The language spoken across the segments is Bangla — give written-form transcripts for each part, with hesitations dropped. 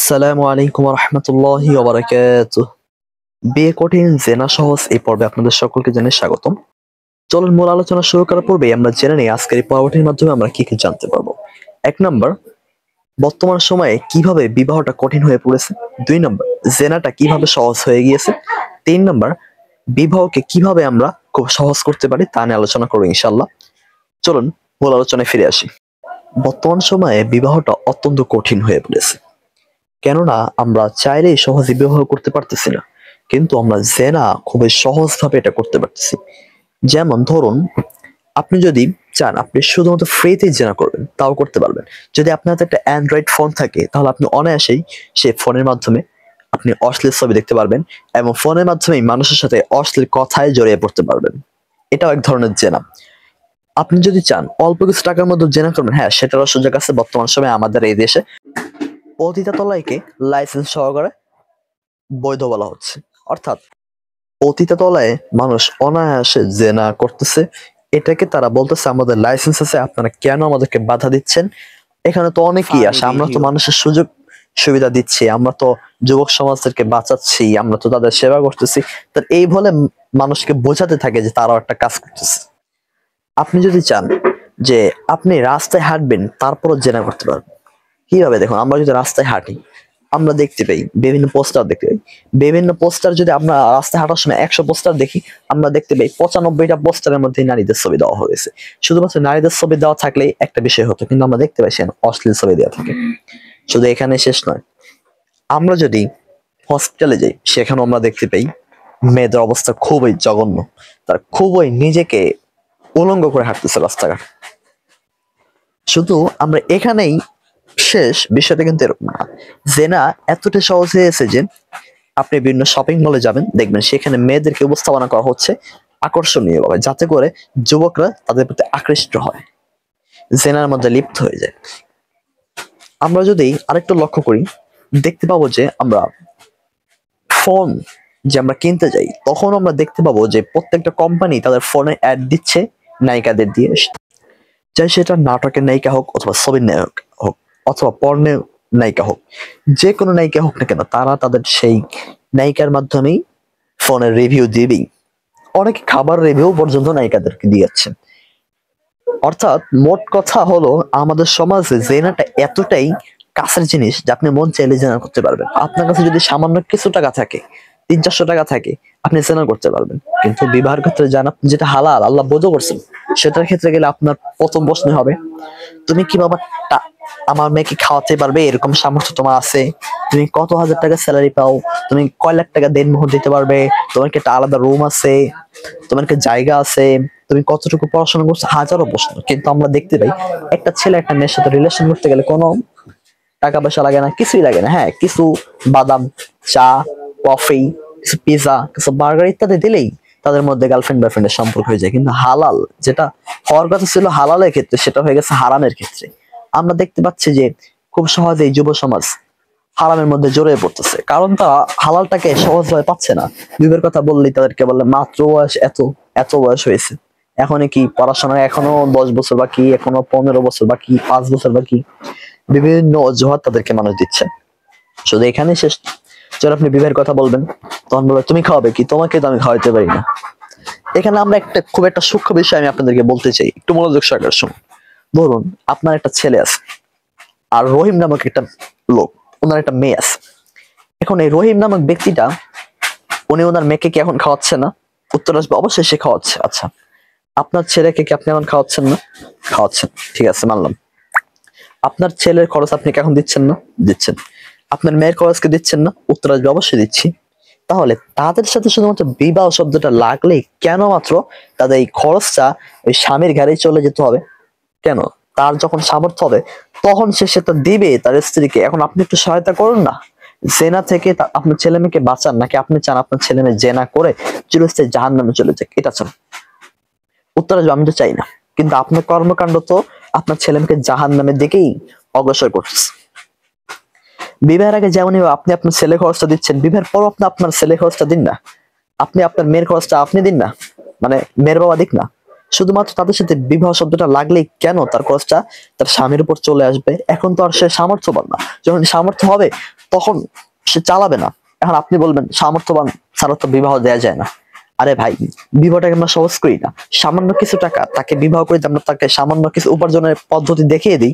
আসসালামু আলাইকুম ওয়া রাহমাতুল্লাহি ওয়া বারাকাতুহু। বিয়ে কঠিন জেনা সহজ এই পর্বে আপনাদের সকলকে জানাই স্বাগতম। চলুন মূল আলোচনা শুরু করার পূর্বে আমরা জেনে নেই আজকের এই পর্বটির মাধ্যমে আমরা কি জানতে পারবো। ১ নাম্বার, বর্তমান সময়ে কিভাবে বিবাহটা কঠিন হয়ে পড়েছে। ২ নাম্বার, জেনাটা কিভাবে সহজ হয়ে গিয়েছে। ৩ নাম্বার, বিবাহকে কিভাবে আমরা খুব সহজ করতে পারি তা নিয়ে আলোচনা করবো ইনশাআল্লাহ। চলুন মূল আলোচনায় ফিরে আসি। বর্তমান সময়ে বিবাহটা অত্যন্ত কঠিন হয়ে পড়েছে, কেননা আমরা চাইলেই সহজে বিবাহ করতে পারতেছি না, কিন্তু আমরা জেনা খুবই সহজভাবে এটা করতে পারতেছি। যেমন ধরুন, আপনি যদি চান আপনি শুধুমাত্র ফ্রিতেই জেনা করবেন, তাও করতে পারবেন। যদি আপনার হাতে একটা অ্যান্ড্রয়েড ফোন থাকে তাহলে আপনি অনায়াসেই সেই ফোনের মাধ্যমে আপনি অশ্লীল ছবি দেখতে পারবেন এবং ফোনের মাধ্যমেই মানুষের সাথে অশ্লীল কথায় জড়িয়ে পড়তে পারবেন। এটাও এক ধরনের জেনা। আপনি যদি চান অল্প কিছু টাকার মধ্যে জেনা করবেন, হ্যাঁ সেটারও সুযোগ আছে বর্তমান সময়ে আমাদের এই দেশে। পতিতালয়কে লাইসেন্স সহকারে বৈধ বলা হচ্ছে, অর্থাৎ পতিতালয়ে মানুষ অনায়াসে জেনা করতেছে। এটাকে তারা বলতেছে আমাদের লাইসেন্স আছে, আপনারা কেন আমাদেরকে বাধা দিচ্ছেন। এখানে তো অনেকেই আসে, আমরা তো মানুষের সুযোগ সুবিধা দিচ্ছি, আমরা তো যুবক সমাজদেরকে বাঁচাচ্ছি, আমরা তো তাদের সেবা করতেছি। তো এই বলে মানুষকে বোঝাতে থাকে যে তারাও একটা কাজ করতেছে। আপনি যদি চান যে আপনি রাস্তায় হাঁটবেন তারপরও জেনা করতে পারবেন, কিভাবে দেখুন, আমরা যদি রাস্তায় হাঁটি আমরা দেখতে পাই বিভিন্ন পোস্টার, দেখতে পাই বিভিন্ন পোস্টার। যদি আমরা রাস্তায় হাঁটার সময় ১০০ পোস্টার দেখি, আমরা দেখতে পাই ৯৫টা পোস্টারের মধ্যে নারীদের ছবি দেওয়া হয়েছে। শুধুমাত্র নারীদের ছবি দেওয়া থাকলেই একটা বিষয় হতো, কিন্তু আমরা দেখতে পাই সেখানে অশ্লীল ছবি দেওয়া থাকে। শুধু এখানে শেষ নয়, আমরা যদি হসপিটালে যাই সেখানেও আমরা দেখতে পাই মেয়েদের অবস্থা খুবই জঘন্য, তারা খুবই নিজেকে উলঙ্গ করে হাঁটতেছে রাস্তাঘাট। শুধু আমরা এখানেই শেষ, বিষয়টা কিন্তু এরকম না। জেনা এতটা সহজ হয়েছে যে আপনি বিভিন্ন শপিং মলে যাবেন, দেখবেন সেখানে মেয়েদেরকে উপস্থাপনা করা হচ্ছে আকর্ষণীয় ভাবে, যাতে করে যুবকরা তাদের প্রতি আকৃষ্ট হয়, জেনার মধ্যে লিপ্ত হয়ে যায়। আমরা যদি আরেকটু লক্ষ্য করি, দেখতে পাবো যে আমরা ফোন যে আমরা কিনতে যাই তখন আমরা দেখতে পাবো যে প্রত্যেকটা কোম্পানি তাদের ফোনে অ্যাড দিচ্ছে নায়িকাদের দিয়ে, চাই সেটা নাটকের নায়িকা হোক অথবা ছবির নায়ক হোক অথবা পর্নের নায়িকা হোক, যে কোনো নায়িকা হোক না কেন, তারা তাদের সেই নায়িকার মাধ্যমেই ফোনের রিভিউ দিবেই। অনেকে খাবার রিভিউ পর্যন্ত নায়িকাদেরকে দিয়েছে। অর্থাৎ মোট কথা হলো, আমাদের সমাজে জেনাটা এতটাই কাছের জিনিস যে আপনি মন চাইলে জেনা করতে পারবেন। আপনার কাছে যদি সামান্য কিছু টাকা থাকে, ৩০০-৪০০ টাকা থাকে, আপনি জেনা করতে পারবেন। কিন্তু বিবাহের ক্ষেত্রে জানা যেটা হালাল আল্লাহ বৈধ করছেন, সেটার ক্ষেত্রে গেলে আপনার প্রথম প্রশ্ন হবে, তুমি কি বাবা আমার মেয়েকে খাওয়াতে পারবে? এরকম সামর্থ্য তোমার আছে? তুমি কত হাজার টাকা স্যালারি পাও? তুমি কয় লাখ টাকা দেনমোহর দিতে পারবে? তোমার কি একটা আলাদা রুম আছে? তোমার কি জায়গা আছে? তুমি কতটুকু পড়াশোনা করছো? হাজারো প্রশ্ন। কিন্তু আমরা দেখতে পাই একটা ছেলে একটা মেয়ের সাথে রিলেশন করতে গেলে কোনো টাকা পয়সা লাগে না, কিছুই লাগে না। হ্যাঁ, কিছু বাদাম, চা, কফি, কিছু পিজা, কিছু বার্গার ইত্যাদি দিলেই তাদের মধ্যে গার্লফ্রেন্ড বয়ফ্রেন্ডের সম্পর্ক হয়ে যায়। কিন্তু হালাল যেটা হওয়ার কথা ছিল হালালের ক্ষেত্রে, সেটা হয়ে গেছে হারামের ক্ষেত্রে। আমরা দেখতে পাচ্ছি যে খুব সহজেই যুব সমাজ হারামের মধ্যে জড়িয়ে পড়তেছে, কারণ তারা হালালটাকে সহজভাবে পাচ্ছে না। বিবের কথা বললেই তাদেরকে বললে মাত্র বয়স এত, এত বয়স হয়েছে, এখন কি পড়াশোনা, এখনো ১০ বছর বাকি, এখনো ১৫ বছর বাকি, ৫ বছর বাকি, বিভিন্ন অজুহাত তাদেরকে মানুষ দিচ্ছে। শুধু এখানে শেষ, যখন আপনি বিবাহের কথা বলবেন তখন বলবে তুমি খাওয়াবে কি, তোমাকে তো আমি খাওয়াইতে পারি না। এখানে আমরা একটা খুব একটা সূক্ষ্ম বিষয় আমি আপনাদেরকে বলতে চাই, একটু মনোযোগ সহকারে শুনুন। ধরুন আপনার একটা ছেলে আছে আর রহিম নামক একটা লোক, ওনার একটা মেয়ে আছে। এখন এই রহিম নামক ব্যক্তিটা উনি ওনার মেয়েকে কি এখন খাওয়াচ্ছে না? উত্তর আসবে অবশ্যই সে খাওয়াচ্ছে। আচ্ছা, আপনার ছেলেকে কি আপনি এখন খাওয়াচ্ছেন না? খাওয়াচ্ছেন, ঠিক আছে মানলাম। আপনার ছেলের খরচ আপনি কি এখন দিচ্ছেন না? দিচ্ছেন। আপনার মেয়ের খরচকে দিচ্ছেন না? উত্তর আসবে অবশ্যই দিচ্ছি। তাহলে তাদের সাথে শুধুমাত্র বিবাহ শব্দটা লাগলেই কেন মাত্র তাদের এই খরচটা ওই স্বামীর ঘাড়েই চলে যেতে হবে? কেন? তার যখন সামর্থ্য হবে তখন সে সেটা দিবে তার স্ত্রীকে। এখন আপনি একটু সহায়তা করুন না, জেনা থেকে আপনার ছেলে মেয়েকে বাঁচান, নাকি আপনি চান আপনার ছেলে মেয়ে জেনা করে চিরস্থায়ী জাহান্নামে চলে যাক? এটা চান? উত্তর আসবে আমি তো চাই না, কিন্তু আপনার কর্মকাণ্ড তো আপনার ছেলে মেয়েকে জাহান্নামের দিকেই অগ্রসর করতেছে। বিবাহের আগে যেমন আপনি আপনার ছেলে খরচটা দিচ্ছেন, বিবাহের পর আপনি আপনার ছেলে খরচটা দিন না, আপনি আপনার মেয়ের খরচটা আপনি দিন না, মানে মেয়ের বাবা দিক না। শুধুমাত্র তাদের সাথে বিবাহ শব্দটা লাগলেই কেন তার খরচটা তার স্বামীর উপর চলে আসবে? এখন তো আর সে সামর্থ্যবান না, যখন সামর্থ্য হবে তখন সে চালাবে না। এখন আপনি বলবেন সামর্থ্যবান ছাড়া তো বিবাহ দেওয়া যায় না। আরে ভাই, বিবাহটাকে আমরা সহজ করি না। সামান্য কিছু টাকা তাকে বিবাহ করে আমরা তাকে সামান্য কিছু উপার্জনের পদ্ধতি দেখিয়ে দিই,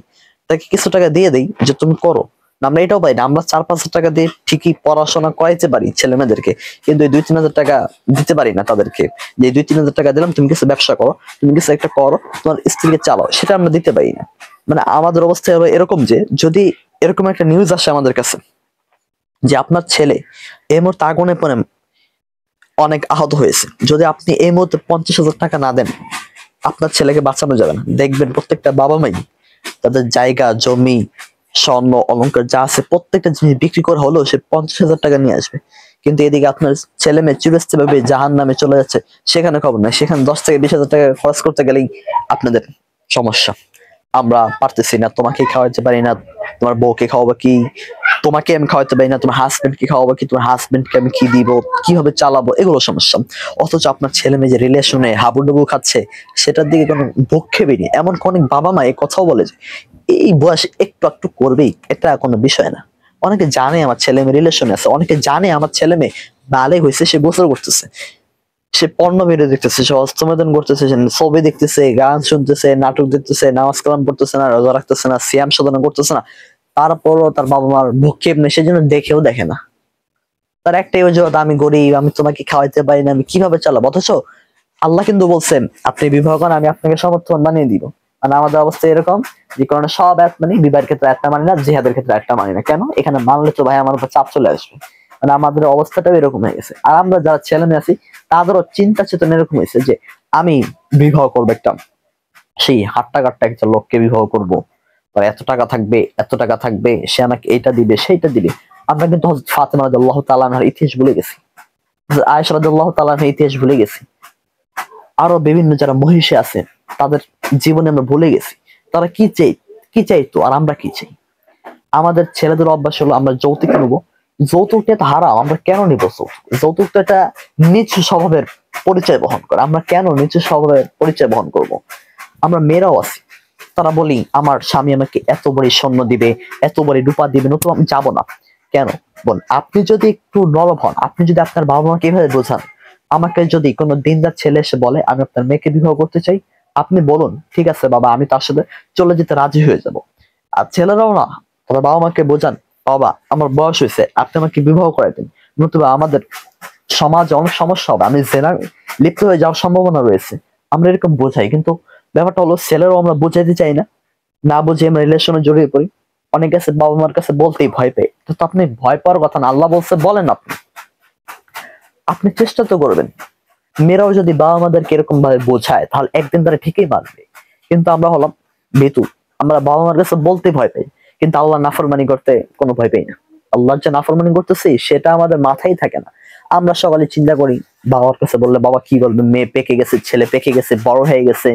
তাকে কিছু টাকা দিয়ে দিই যে তুমি করো। আমরা এটাও পাই না, আমরা 4-5 হাজার টাকা দিয়ে ঠিকই পড়াশোনা করাইতে পারি ছেলে মেয়েদেরকে, কিন্তু এই 2-3 হাজার টাকা দিতে পারি না তাদেরকে, যে 2-3 হাজার টাকা দিলাম তুমি কিছু ব্যবসা করো, তুমি কিছু একটা করো, তোমার স্ত্রীকে চালাও, সেটা আমরা দিতে পারি না। মানে আমাদের অবস্থা হলো এরকম যে যদি এরকম একটা নিউজ আসে আমাদের কাছে যে আপনার ছেলে এই মুহূর্তে আগুনে পড়ে অনেক আহত হয়েছে, যদি আপনি এই মুহূর্তে 50,000 টাকা না দেন আপনার ছেলেকে বাঁচানো যাবে না। দেখবেন প্রত্যেকটা বাবা মাই তাদের জায়গা জমি স্বর্ণ অলংকার যা আছে প্রত্যেকটা জিনিস বিক্রি করে হলেও সে 50,000 টাকা নিয়ে আসবে। কিন্তু এদিকে আপনার ছেলে মেয়ে চিরস্থায়ী ভাবে জাহান নামে চলে যাচ্ছে, সেখানে খবর নাই। সেখানে 10 থেকে 20 হাজার টাকা খরচ করতে গেলেই আপনাদের সমস্যা। আমরা পারতেছি না, তোমাকে খাওয়াতে পারি না, তোমার বউকে খাওয়াবো কি, তোমাকে আমি খাওয়াতে পারি না, তোমার হাজবেন্ড কে খাওয়াবো কি, তোমার হাজবেন্ডকে আমি কি দিব, কিভাবে চালাবো, এগুলো সমস্যা। অথচ আপনার ছেলে মেয়ে যে রিলেশনে হাবুডুবু খাচ্ছে সেটার দিকে কোনো ভ্রুক্ষেপই নেই। এমন অনেক বাবা মা এই কথাও বলে যে এই বয়সে একটু একটু করবেই, এটা কোনো বিষয় না। অনেকে জানে আমার ছেলে মেয়ে রিলেশনে আছে, অনেকে জানে আমার ছেলে মেয়ে বালে হয়েছে, সে গোসল করতেছে, সে পর্ণ ভিডিও দেখতেছে, সে হস্তমৈথুন করতেছে, সে ছবি দেখতেছে, গান শুনতেছে, নাটক দেখতেছে, নামাজ কালাম পড়তেছে না, রোজা রাখতেছে না, সিয়াম সাধনা করতেছে না, তারপরও তার বাবা মার ভ্রুক্ষেপ নেই, সেজন্য দেখেও দেখে না। তার একটাই অজুহাত, আমি গরিব, আমি তোমাকে খাওয়াইতে পারি না, আমি কিভাবে চালাবো। অথচ আল্লাহ কিন্তু বলছেন আপনি বিবাহ করেন, আমি আপনাকে সমর্থন বানিয়ে দিব। মানে আমাদের অবস্থা এরকম যে কারণে সব আয়াত মানি, বিবাহের ক্ষেত্রে একটা মানি না, জিহাদের ক্ষেত্রে একটা মানি না। কেন? এখানে মানলে তো ভাই আমার উপর চাপ চলে আসবে। মানে আমাদের অবস্থাটাও এরকম হয়ে গেছে। আর আমরা যারা ছেলে মেয়ে আছি তাদেরও চিন্তা চেতনা এরকম হয়েছে যে আমি বিবাহ করবো একটা সেই হাট্টা কাট্টা একটা লোককে বিবাহ করব, তার এত টাকা থাকবে, এত টাকা থাকবে, সে আমাকে এইটা দিবে সেইটা দিবে। আমরা কিন্তু হযরত ফাতেমা রাদিয়াল্লাহু তাআলা আনহার ইতিহাস ভুলে গেছি, আয়েশা রাদিয়াল্লাহু তাআলা আনহার ইতিহাস ভুলে গেছি, আরো বিভিন্ন যারা মহিষী আছে তাদের জীবনে আমরা ভুলে গেছি। তারা কি চাইতো আর আমরা কি চাই। আমাদের ছেলেদের অভ্যাস হলো আমরা যৌতুক নেবো, যৌতুকটা তো হারাম, আমরা কেন নিবো যৌতুকটা? এটা নিচু স্বভাবের পরিচয় বহন করে, আমরা কেন নিচু স্বভাবের পরিচয় বহন করব? আমরা মেয়েরাও আছি, তারা বলি আমার স্বামী আমাকে এত বড় স্বর্ণ দিবে, এত বড় রূপা দিবে, নতুবা আমি যাবো না। কেন? বল, আপনি যদি একটু নরম হন, আপনি যদি আপনার বাবা মাকে এভাবে বোঝান, আমাকে যদি কোনো দিনদার ছেলে এসে বলে আমি আপনার মেয়েকে বিবাহ করতে চাই, আপনি বলুন ঠিক আছে বাবা, আমি তার সাথে চলে যেতে রাজি হয়ে যাব। আর ছেলেরাও না, তাদের বাবা মাকে বোঝান, বাবা আমার বয়স হয়েছে, আপনি আমাকে বিবাহ করে দিন, নতুবা আমাদের সমাজে অনেক সমস্যা হবে, আমি জেনা লিপ্ত হয়ে যাওয়ার সম্ভাবনা রয়েছে। আমরা এরকম বোঝাই, কিন্তু ব্যাপারটা হলো ছেলেরাও আমরা বোঝাইতে চাই না, না বুঝে আমরা রিলেশনে জড়িয়ে পড়ি। অনেকে আছে বাবা মার কাছে বলতেই ভয় পেয়ে, তো আপনি ভয় পাওয়ার কথা না, আল্লাহ বলছে বলেন, আপনি আপনি চেষ্টা তো করবেন। মেয়েরাও যদি বাবা মাদেরকে এরকম ভাবে বোঝায় তাহলে একদিন তারা ঠিকই মানবে। কিন্তু আমরা হলাম বেতু, আমরা বাবা মার কাছে বলতে ভয় পাই, কিন্তু আল্লাহ নাফরমানি করতে কোনো ভয় পাই না। আল্লাহর যে নাফরমানি করতেছি সেটা আমাদের মাথায় থাকে না। আমরা সকালে চিন্তা করি বাবার কাছে বললে বাবা কি বলবে, মেয়ে পেকে গেছে, ছেলে পেকে গেছে, বড় হয়ে গেছে,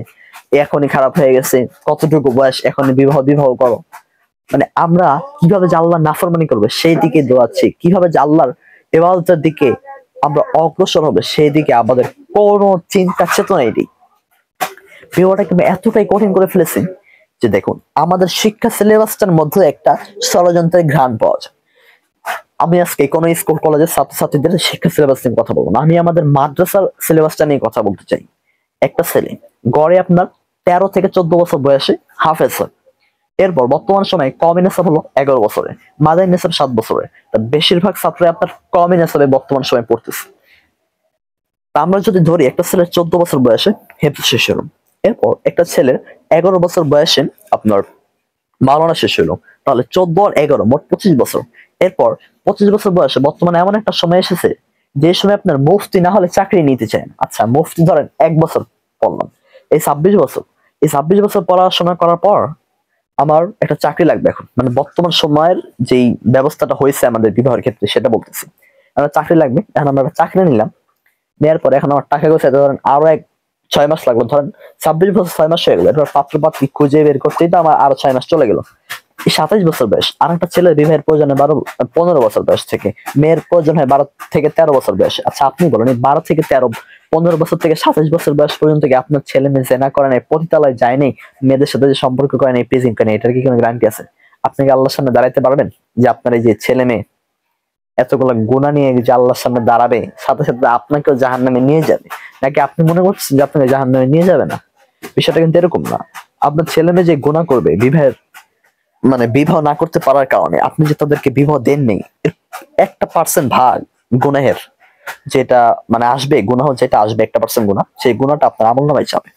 এখনই খারাপ হয়ে গেছে, কতটুকু বয়স, এখনই বিবাহ করো। মানে আমরা কিভাবে যে আল্লাহ নাফরমানি করবে সেই দিকে দৌড়াচ্ছি, কিভাবে যে আল্লাহর ইবাদতের দিকে আমরা অগ্রসর হবে সেই দিকে আমাদের কোনো চিন্তা চেতনাই নেই। বিবাহটা কিন্তু এতটাই কঠিন করে ফেলেছি যে দেখুন আমাদের শিক্ষা সিলেবাসটার মধ্যে একটা ষড়যন্ত্রের ঘ্রাণ পাওয়া যায়। আমি আজকে কোনো স্কুল কলেজের ছাত্রছাত্রীদের শিক্ষা সিলেবাস নিয়ে কথা বলবো না, আমি আমাদের মাদ্রাসার সিলেবাসটা নিয়ে কথা বলতে চাই। একটা ছেলে গড়ে আপনার 13 থেকে 14 বছর বয়সে হাফেজ হয়, এরপর বর্তমান সময়ে কমি নেশাব হলো 11 বছরে, মাদানী নেশাব 7 বছরে। তা বেশিরভাগ ছাত্র আপনার কমি নেশাবে বর্তমান সময় পড়তেছে। তা আমরা যদি ধরি একটা ছেলের 14 বছর বয়সে হেফজ শেষ হলো, এরপর একটা ছেলের 11 বছর বয়সে আপনার মাওলানা শেষ হলো, তাহলে 14 আর 11 মোট 25 বছর। এরপর 25 বছর বয়সে বর্তমানে এমন একটা সময় এসেছে যে সময় আপনার মুফতি না হলে চাকরি নিতে চান। আচ্ছা মুফতি ধরেন 1 বছর পড়লাম, এই 26 বছর, এই 26 বছর পড়াশোনা করার পর আমার একটা চাকরি লাগবে এখন। মানে বর্তমান সময়ের যেই ব্যবস্থাটা হয়েছে আমাদের বিবাহের ক্ষেত্রে সেটা বলতেছি, আমার চাকরি লাগবে। এখন আমরা একটা চাকরি নিলাম, নেওয়ার পরে এখন আমার টাকা গোছাতে ধরেন আরো 6 মাস লাগলো, ধরেন 26 বছর 6 মাস হয়ে গেল, এরপর পাত্র পাত্রী খুঁজে বের করতেই তো আমার আরো 6 মাস চলে গেল। এই 27 বছর বয়স। আর একটা ছেলের বিবাহের প্রয়োজন হয় 15 বছর বয়স থেকে, মেয়ের প্রয়োজন হয় 12 থেকে 13 বছর বয়সে। আচ্ছা আপনি বলেন এই 12 থেকে 13, 15 বছর থেকে 27 বছর বয়স পর্যন্ত কি আপনার ছেলে মেয়ে জেনা করে নাই, পতিতালয় যায় নাই, মেয়েদের সাথে যে সম্পর্ক করে নাই, প্রেজিং করে নাই, এটার কি কোনো গ্যারান্টি আছে? আপনি কি আল্লাহর সামনে দাঁড়াইতে পারবেন? যে আপনার এই যে ছেলে মেয়ে এতগুলো গুনাহ নিয়ে যে আল্লাহর সামনে দাঁড়াবে, সাথে সাথে আপনাকেও জাহান্নামে নিয়ে যাবে, নাকি আপনি মনে করছেন যে আপনাকে জাহান্নামে নিয়ে যাবে না? বিষয়টা কিন্তু এরকম না। আপনার ছেলে মেয়ে যে গুনাহ করবে বিবাহের বিবাহ না করতে পারার কারণে, আপনি যে তাদেরকে বিবাহ দেন নেই, 1% ভাগ গুনাহের যেটা আসবে, গুনাহ যেটা আসবে 1% গুনাহ, সেই গুনাহটা আপনার আমলনামায় যাবে।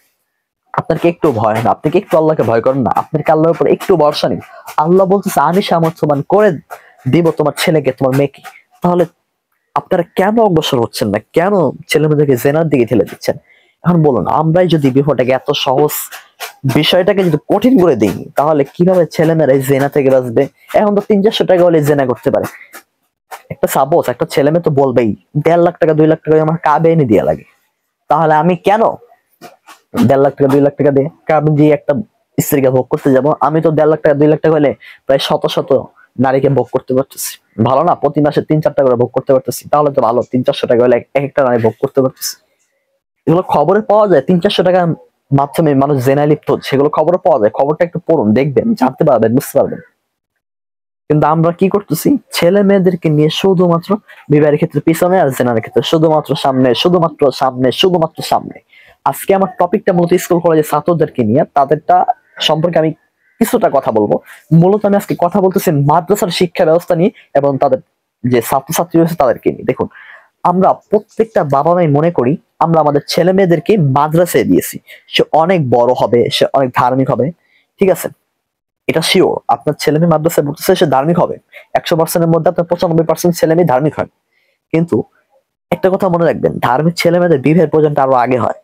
আপনার কি একটু ভয় হয় না? আপনি কি একটু আল্লাহকে ভয় করেন না? আপনার কি আল্লাহর উপর একটু ভরসা নেই? আল্লাহ বলতেছে আমি সামর্থ্যবান করে দিব তোমার ছেলেকে, তোমার মেয়েকে। তাহলে আপনারা কেন অগ্রসর হচ্ছেন না? কেন ছেলে মেয়েদেরকে জেনার দিকে ঠেলে দিচ্ছেন? এখন বলুন, আমরাই যদি বিবাহটাকে এত সহজ বিষয়টাকে যদি কঠিন করে দিই, তাহলে কিভাবে ছেলে মেয়েরা এই জেনা থেকে বাঁচবে? এখন তো 300-400 টাকা হলে জেনা করতে পারে। একটা সাপোজ একটা ছেলে মেয়ে তো বলবেই 1.5 লাখ টাকা 2 লাখ টাকা আমার কাবে এনে দেওয়া লাগে। তাহলে আমি কেন 1.5 লাখ টাকা 2 লাখ টাকা দিয়ে কাবে দিয়ে একটা স্ত্রীকে ভোগ করতে যাব? আমি তো 1.5 লাখ টাকা 2 লাখ টাকা হলে প্রায় শত শত নারীকে ভোগ করতে পারতেছি। ভালো না? প্রতি মাসে 3-4টা করে ভোগ করতে পারতেছি। তাহলে তো ভালো, 300-400 টাকা হলে এক একটা নারী ভোগ করতে পারতেছি। এগুলো খবরে পাওয়া যায়, 300-400 টাকার মাধ্যমে মানুষ জেনায় লিপ্ত হচ্ছে, সেগুলো খবরে পাওয়া যায়। খবরটা একটু পড়ুন, দেখবেন, জানতে পারবেন, বুঝতে পারবেন। কিন্তু আমরা কি করতেছি? ছেলে মেয়েদেরকে নিয়ে শুধুমাত্র বিবাহের ক্ষেত্রে পিছনে, আর জেনার ক্ষেত্রে শুধুমাত্র সামনে, শুধুমাত্র সামনে, শুধুমাত্র সামনে। আজকে আমার টপিকটা মূলত স্কুল কলেজের ছাত্রদেরকে নিয়ে, তাদেরটা সম্পর্কে আমি কিছুটা কথা বলবো। মূলত আমি আজকে কথা বলতেছি মাদ্রাসার শিক্ষা ব্যবস্থা নিয়ে এবং তাদের যে ছাত্রছাত্রী রয়েছে তাদেরকে নিয়ে। দেখুন, আমরা প্রত্যেকটা বাবা মাই মনে করি আমরা আমাদের ছেলে মেয়েদেরকে মাদ্রাসায় দিয়েছি, সে অনেক বড় হবে, সে অনেক ধার্মিক হবে। ঠিক আছে, এটা শিওর। আপনার ছেলে মেয়ে মাদ্রাসায় পড়তেছে, সে ধার্মিক হবে। 100%-এর মধ্যে আপনার 95% ছেলে মেয়ে ধার্মিক হয়। কিন্তু একটা কথা মনে রাখবেন, ধার্মিক ছেলে মেয়েদের বিবাহের প্রয়োজনটা আরো আগে হয়।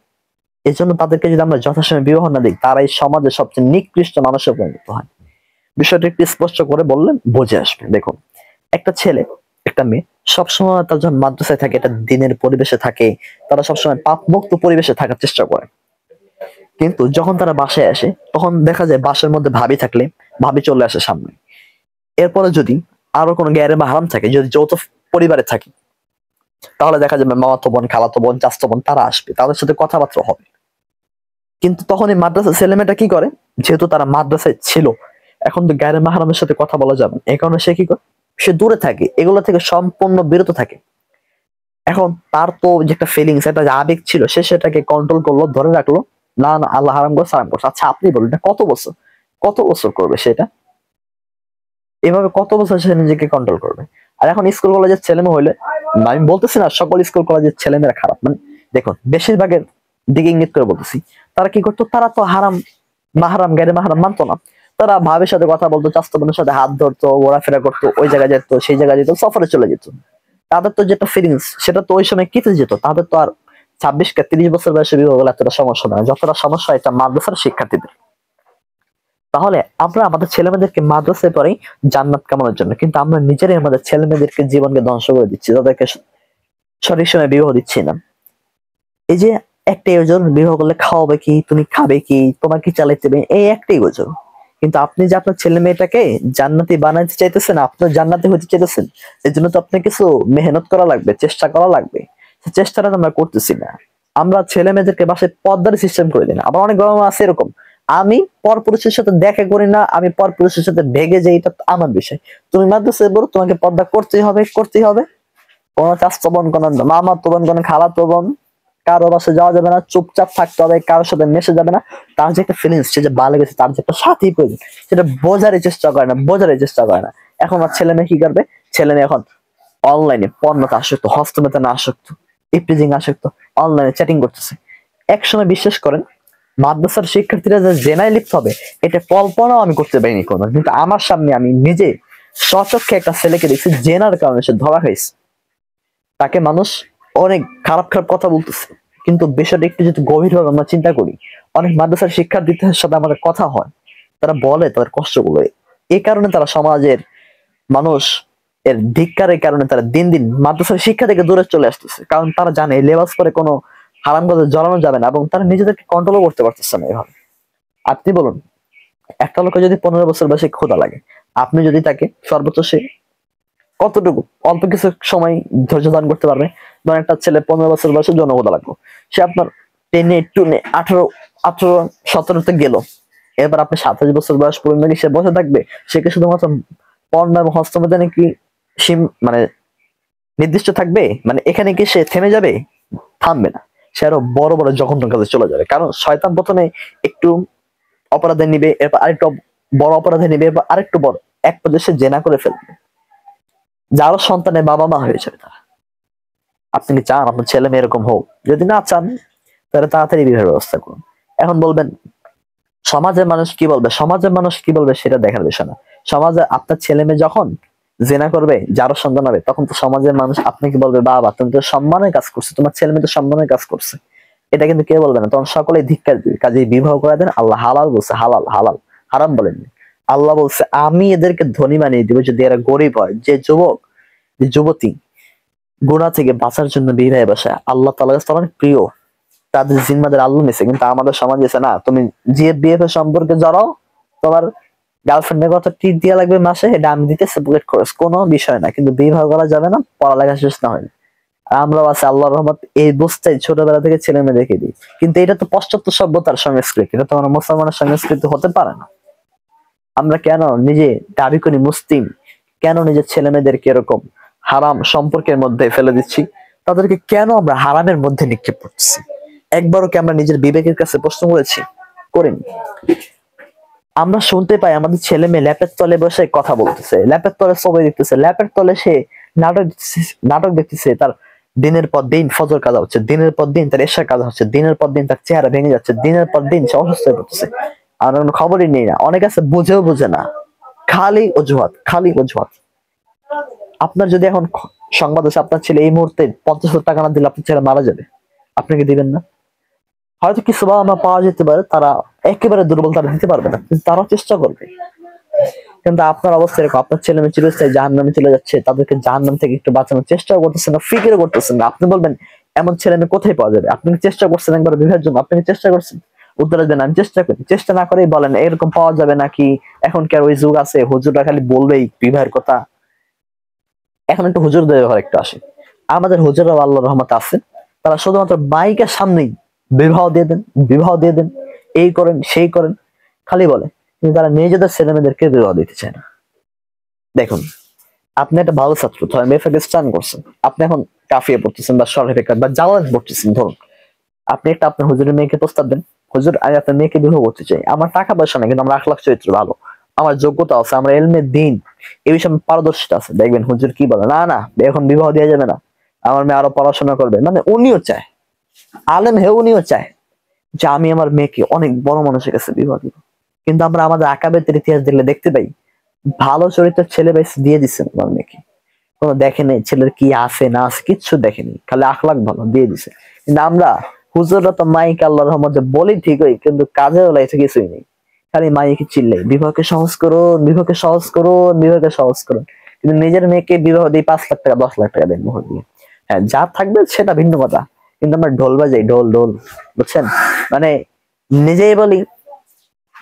এই জন্য তাদেরকে যদি আমরা যথাসময়ে বিবাহ না দিই, তারা এই সমাজের সবচেয়ে নিকৃষ্ট মানুষে পরিণত হয়। বিষয়টা একটু স্পষ্ট করে বললে বুঝে আসবে। দেখুন, একটা ছেলে একটা মেয়ে সবসময় তার যখন মাদ্রাসায় থাকে, এটা দিনের পরিবেশে থাকে, তারা সবসময় পাপ মুক্ত পরিবেশে থাকার চেষ্টা করে। কিন্তু যখন তারা বাসায় আসে, তখন দেখা যায় বাসার মধ্যে ভাবি থাকলে ভাবি চলে আসে সামনে। এরপরে যদি আরো কোনো গ্যারে মাহারাম থাকে, যদি যৌথ পরিবারে থাকে, তাহলে দেখা যাবে মামাতো বোন, খালাতো বোন, চাচাতো বোন তারা আসবে, তাদের সাথে কথাবার্তা হবে। কিন্তু তখন এই মাদ্রাসার ছেলেমেয়েটা কি করে? যেহেতু তারা মাদ্রাসায় ছিল, এখন তো গ্যারে মাহারামের সাথে কথা বলা যাবে না, এই কারণে সে কি করে? সে দূরে থাকে, এগুলো থেকে সম্পূর্ণ বিরত থাকে। এখন তার তো যে একটা ফিলিংস, একটা যে আবেগ ছিল, সে সেটাকে কন্ট্রোল করলো, ধরে রাখলো। না না, আল্লাহ হারাম করছে, হারাম করছে। আচ্ছা আপনি বলুন, এটা কত বছর করবে সেটা? এভাবে কত বছর সে নিজেকে কন্ট্রোল করবে? আর এখন স্কুল কলেজের ছেলেমেয়ে হইলে, আমি বলতেছি না সকল স্কুল কলেজের ছেলেমেয়েরা খারাপ, দেখুন বেশিরভাগের দিকে ইঙ্গিত করে বলতেছি। তারা কি করতো? তারা তো হারাম মাহারাম গ্যারে মাহারাম মানতো না। তারা ভাবির সাথে কথা বলতো, চাচাতো বোনের সাথে হাত ধরতো, ঘোরাফেরা করতো, ওই জায়গায় যেত, সেই জায়গায় যেত, সফরে চলে যেত। তাদের তো যেটা ফিলিংস, সেটা তো ওই সময় কেটে যেত। তাদের তো আর 26-30 বছর বয়সে বিবাহ হলে এতটা সমস্যা নয়, যতটা সমস্যা এটা মাদ্রাসার শিক্ষার্থীদের। তাহলে আমরা আমাদের ছেলে মেয়েদেরকে মাদ্রাসায় পড়াই জান্নাত কামানোর জন্য, কিন্তু আমরা নিজেরাই আমাদের ছেলে মেয়েদেরকে জীবনকে ধ্বংস করে দিচ্ছি, তাদেরকে সঠিক সময় বিবাহ দিচ্ছি না। এই যে একটাই ওজন, বিবাহ করলে খাওয়াবে কি, তুমি খাবে কি, তোমার কি চালাইতে হবে, এই একটাই ওজন। কিন্তু আপনি যে আপনার ছেলে মেয়েটাকে জান্নাতি বানাইতে চাইতেছেন, আপনার জান্নাতি হতে চাইতেছেন, এর জন্য তো আপনার কিছু মেহনত করা লাগবে, চেষ্টা করা লাগবে। সেই চেষ্টাটা আমরা করতেছি না। আমরা ছেলে মেয়েদেরকে বাসায় পর্দার সিস্টেম করে দিই না। আবার অনেক বাবা মা আছে এরকম, আমি পরপুরুষের সাথে দেখা করি না, আমি পরপুরুষের সাথে ভেগে যাই, এটা আমার বিষয়। তুমি মাদ্রাসায় বলো, তোমাকে পর্দা করতেই হবে, করতেই হবে। কোনো চাচাতো বোন, কোনো মামাতো বোন, কোনো খালাতো বোন, কারো বাসায় যাওয়া যাবে না, চুপচাপ থাকতে হবে, কারোর সাথে মেশে যাবে না। তার যে একটা ফিলিংস, সে যে ভালো গেছে, তার যে একটা সাথী প্রয়োজন, সেটা বোঝারই চেষ্টা করে না, এখন আর ছেলে মেয়ে কি করবে? ছেলে মেয়ে এখন অনলাইনে পণ্যতে আসক্ত, হস্তমেতনে আসক্ত, ইপ্রিজিং আসক্ত, অনলাইনে চ্যাটিং করতেছে। একসময় বিশ্বাস করেন, মাদ্রাসার শিক্ষার্থীরা যে জেনায় লিপ্ত হবে, এটা কল্পনাও আমি করতে পারিনি কোনো। কিন্তু আমার সামনে আমি নিজে স্বচক্ষে একটা ছেলেকে দেখছি, জেনার কারণে সে ধরা খাইছে। তাকে মানুষ অনেক খারাপ খারাপ কথা বলতেছে। কিন্তু বিষয়টা একটু যদি গভীরভাবে আমরা চিন্তা করি, অনেক মাদ্রাসার শিক্ষার্থীদের সাথে আমাদের কথা হয়, তারা বলে তাদের কষ্টগুলো। এই কারণে তারা সমাজের মানুষ এর ধিক্কারের কারণে তারা দিন দিন মাদ্রাসার শিক্ষা থেকে দূরে চলে আসতেছে। কারণ তারা জানে লেবাস করে কোনো হারাম কাজে জড়ানো যাবে না, এবং তারা নিজেদেরকে কন্ট্রোলও করতে পারতেছে না এভাবে। আপনি বলুন, একটা লোকে যদি 15 বছর বয়সে ক্ষুধা লাগে, আপনি যদি তাকে সর্বোচ্চ সে কতটুকু অল্প কিছু সময় ধৈর্য ধারণ করতে পারবে? ধরেন একটা ছেলে 15 বছর বয়সে জনগোধা লাগলো, সে আপনার 10 টুনে 18 17-তে গেল, এবার আপনি 27 বছর বয়স পর্যন্ত কি সে বসে থাকবে? সে কি শুধুমাত্র পর্ণ এবং হস্তমৈথুনে কি মানে নির্দিষ্ট থাকবে? মানে এখানে কি সে থেমে যাবে? থামবে না, সে আরো বড় বড় জঘন্য কাজে চলে যাবে। কারণ শয়তান প্রথমে একটু অপরাধে নিবে, এরপর আরেকটু বড় অপরাধে নিবে, এরপর আরেকটু বড়, এক পর্যায়ে সে জেনা করে ফেলবে, যারও সন্তানের বাবা মা হয়ে যাবে তারা। আপনি কি চান আপনার ছেলে মেয়ে এরকম হোক? যদি না চান তাহলে তাড়াতাড়ি বিবাহের ব্যবস্থা করুন। এখন বলবেন সমাজের মানুষ কি বলবে, সমাজের মানুষ কি বলবে সেটা দেখার বিষয় না। সমাজে আপনার ছেলে মেয়ে যখন জেনা করবে, যারও সন্তান হবে, তখন তো সমাজের মানুষ আপনাকে বলবে বাবা তুমি তো সম্মানের কাজ করছো, তোমার ছেলে মেয়ে তো সম্মানের কাজ করছে। এটা কিন্তু কেউ বলবে না, তখন সকলেই ধিক্কার দিবে। কাজে বিবাহ করে দেন। আল্লাহ হালাল বলছে, হালাল হালাল, হারাম বলেননি। আল্লাহ বলছে আমি এদেরকে ধনী বানিয়ে দিব যদি এরা গরিব হয়। যে যুবক, যে যুবতী গুনাহ থেকে বাঁচার জন্য বিবাহে বসে, আল্লাহ তাআলার কাছে অনেক প্রিয়, তাদের জিম্মাদার আল্লাহ নিছে। কিন্তু আমাদের সমাজ আছে না, তুমি যে বিএফএ সম্পর্কে জড়াও, তোমার গার্লফ্রেন্ডের কথা টিপ দিয়া লাগবে মাসে, এটা আমি দিতেছি পকেট খরচ, কোনো বিষয় না। কিন্তু বিবাহ করা যাবে না পড়ালেখা শেষ না হয়। আমরাও আছে আল্লাহর রহমত এই বুঝতে ছোটবেলা থেকে ছেলে মেয়ে দেখে দিই। কিন্তু এটা তো পাশ্চাত্য সভ্যতার সংস্কৃতি, এটা তো আমার মুসলমানের সংস্কৃতি হতে পারে না। আমরা কেন নিজে দাবি করি মুসলিম, কেন নিজের ছেলে মেয়েদেরকে এরকম হারাম সম্পর্কের মধ্যে ফেলে দিচ্ছি? তাদেরকে কেন আমরা হারামের মধ্যে নিক্ষেপ করছি? একবারও কি আমরা নিজের বিবেকের কাছে প্রশ্ন করেছি? করিনি। আমরা শুনতে পাই আমাদের ছেলে মেয়ে ল্যাপের তলে বসে কথা বলতেছে, ল্যাপের তলে ছবি দেখতেছে, ল্যাপের তলে সে নাটক দেখতেছে। তার দিনের পর দিন ফজর কাজা হচ্ছে, দিনের পর দিন তার এশার কাজা হচ্ছে, দিনের পর দিন তার চেহারা ভেঙে যাচ্ছে, দিনের পর দিন সে অসুস্থ হয়ে পড়তেছে। আর কোনো খবরই নেই না। অনেক আছে বুঝেও বুঝে না, খালি অজুহাত, খালি অজুহাত। আপনার যদি এখন সংবাদ আছে আপনার ছেলে এই মুহূর্তে 50,000 টাকা না দিলে আপনার ছেলে মারা যাবে, আপনাকে দিবেন না? হয়তো কিছু বাবা মা পাওয়া যেতে পারে, তারা একেবারে দুর্বল, তারা দিতে পারবে না, কিন্তু তারাও চেষ্টা করবে। কিন্তু আপনার অবস্থা এরকম, আপনার ছেলে মেয়ে চিরস্থায়ী জাহান্নামে চলে যাচ্ছে, তাদেরকে জাহান্নাম থেকে একটু বাঁচানোর চেষ্টা করতেছেন না, ফিকির করতেছেন না। আপনি বলবেন এমন ছেলে মেয়ে কোথায় পাওয়া যাবে? আপনি কি চেষ্টা করছেন একবার বিবাহের জন্য? আপনি কি চেষ্টা করছেন? উত্তর দেন আমি চেষ্টা করি। চেষ্টা না করেই বলেন এরকম পাওয়া যাবে নাকি? এখন কি আর ওই যুগ আছে? হুজুররা খালি বলবেই বিবাহের কথা। এখন একটু হুজুরদের ব্যাপারে একটু আসে। আমাদের হুজুররাও আল্লাহর রহমতে আছে, তারা শুধুমাত্র মাইকের সামনেই বিবাহ দিয়ে দেন, বিবাহ দিয়ে দেন, এই করেন সেই করেন, খালি বলে, কিন্তু তারা নিজেদের ছেলে মেয়েদেরকে বিবাহ দিতে চায় না। দেখুন, আপনি একটা ভালো ছাত্র, ধরেন মেফাকে স্টান করছেন, আপনি এখন কাফিয়ে পড়তেছেন বা সরফেকার বা জাওয়াজ পড়তেছেন, ধরুন আপনি একটা আপনার হুজুরের মেয়েকে প্রস্তাব দেন, হুজুর আমি আপনার মেয়েকে বিবাহ করতে চাই, আমার টাকা পয়সা নাই কিন্তু আমার আখলাক চরিত্র ভালো, আমার যোগ্যতা আছে, আমার এলমে দিন এই বিষয়ে আমার পারদর্শিতা আছে। দেখবেন হুজুর কি বলে, না না এখন বিবাহ দেওয়া যাবে না, আমার মেয়ে আরো পড়াশোনা করবে। মানে উনিও চায়, আলেম হে উনিও চায় যে আমি আমার মেয়েকে অনেক বড় মানুষের কাছে বিবাহ দিব। কিন্তু আমরা আমাদের আকাবেদের ইতিহাস দেখলে দেখতে পাই ভালো চরিত্রের ছেলে বেশ দিয়ে দিচ্ছেন আমার মেয়েকে, কোনো দেখেনি ছেলের কি আছে না আছে, কিচ্ছু দেখেনি, খালি আখলাক ভালো দিয়ে দিছে। কিন্তু আমরা হুজুররা তো মাইক আল্লাহর রহমতে বলি ঠিকই, কিন্তু কাজে লাইছে কিছুই নেই, খালি মাইকে চিল্লাই বিবাহকে সহজ করুন, বিবাহকে সহজ করুন, বিবাহকে সহজ করুন। কিন্তু নিজের মেয়েকে বিবাহ দিয়ে 5 লাখ টাকা 10 লাখ টাকা দেন মোহর দিয়ে। হ্যাঁ যা থাকবে সেটা ভিন্ন কথা, কিন্তু আমরা ঢোল বাজাই, ঢোল ঢোল, বুঝছেন? মানে নিজেই বলি